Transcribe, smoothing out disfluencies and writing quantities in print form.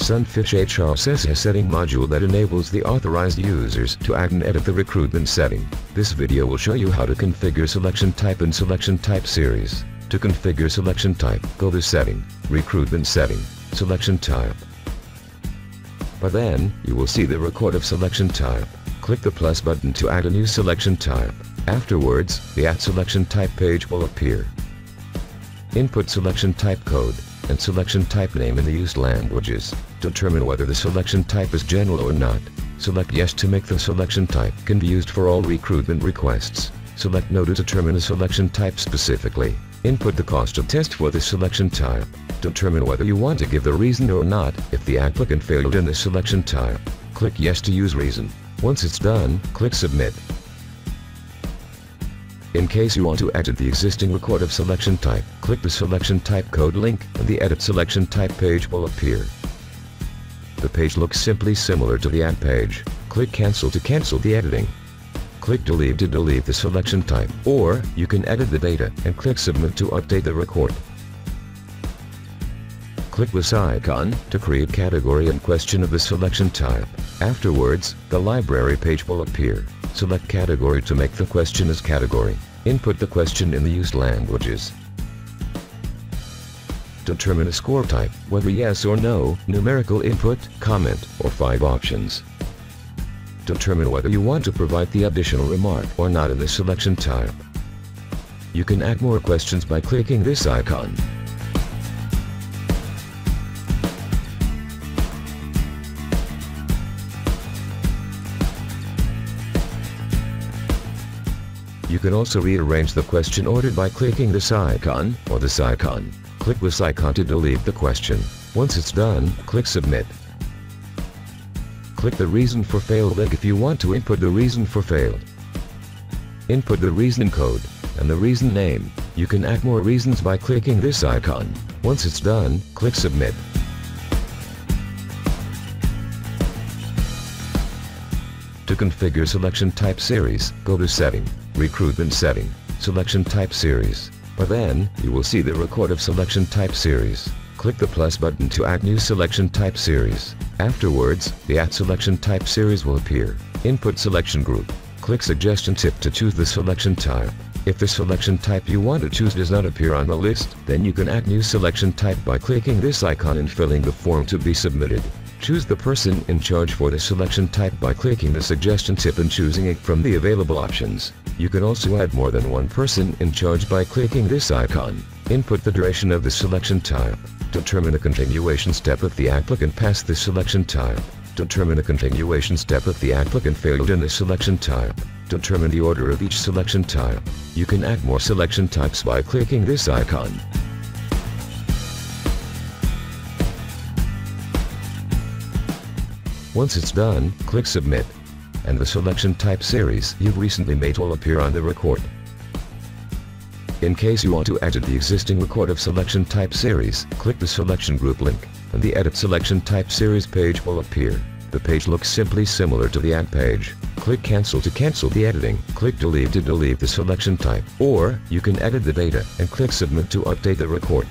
Sunfish HRSS setting module that enables the authorized users to add and edit the recruitment setting. This video will show you how to configure selection type and selection type series. To configure selection type, go to Setting, Recruitment Setting, Selection Type. By then, you will see the record of selection type. Click the plus button to add a new selection type. Afterwards, the Add Selection Type page will appear. Input selection type code and selection type name in the used languages. Determine whether the selection type is general or not. Select Yes to make the selection type can be used for all recruitment requests. Select No to determine a selection type specifically. Input the cost of test for the selection type. Determine whether you want to give the reason or not if the applicant failed in the selection type. Click Yes to use reason. Once it's done, click Submit. In case you want to edit the existing record of selection type, click the selection type code link and the Edit Selection Type page will appear. The page looks simply similar to the Add page. Click Cancel to cancel the editing. Click Delete to delete the selection type, or you can edit the data and click Submit to update the record. Click this icon to create category and question of the selection type. Afterwards, the library page will appear. Select category to make the question as category. Input the question in the used languages. Determine a score type, whether yes or no, numerical input, comment, or 5 options. Determine whether you want to provide the additional remark or not in the selection type. You can add more questions by clicking this icon. You can also rearrange the question order by clicking this icon or this icon. Click this icon to delete the question. Once it's done, click Submit. Click the reason for failed link if you want to input the reason for failed. Input the reason code and the reason name. You can add more reasons by clicking this icon. Once it's done, click Submit. To configure selection type series, go to Setting, Recruitment Setting, Selection Type Series. By then, you will see the record of selection type series. Click the plus button to add new selection type series. Afterwards, the Add Selection Type series will appear. Input selection group. Click Suggestion Tip to choose the selection type. If the selection type you want to choose does not appear on the list, then you can add new selection type by clicking this icon and filling the form to be submitted. Choose the person in charge for the selection type by clicking the suggestion tip and choosing it from the available options. You can also add more than one person in charge by clicking this icon. Input the duration of the selection type. Determine a continuation step if the applicant passed the selection type. Determine a continuation step if the applicant failed in the selection type. Determine the order of each selection type. You can add more selection types by clicking this icon. Once it's done, click Submit, and the selection type series you've recently made will appear on the record. In case you want to edit the existing record of selection type series, click the selection group link, and the Edit Selection Type series page will appear. The page looks simply similar to the Add page. Click Cancel to cancel the editing. Click Delete to delete the selection type, or you can edit the data and click Submit to update the record.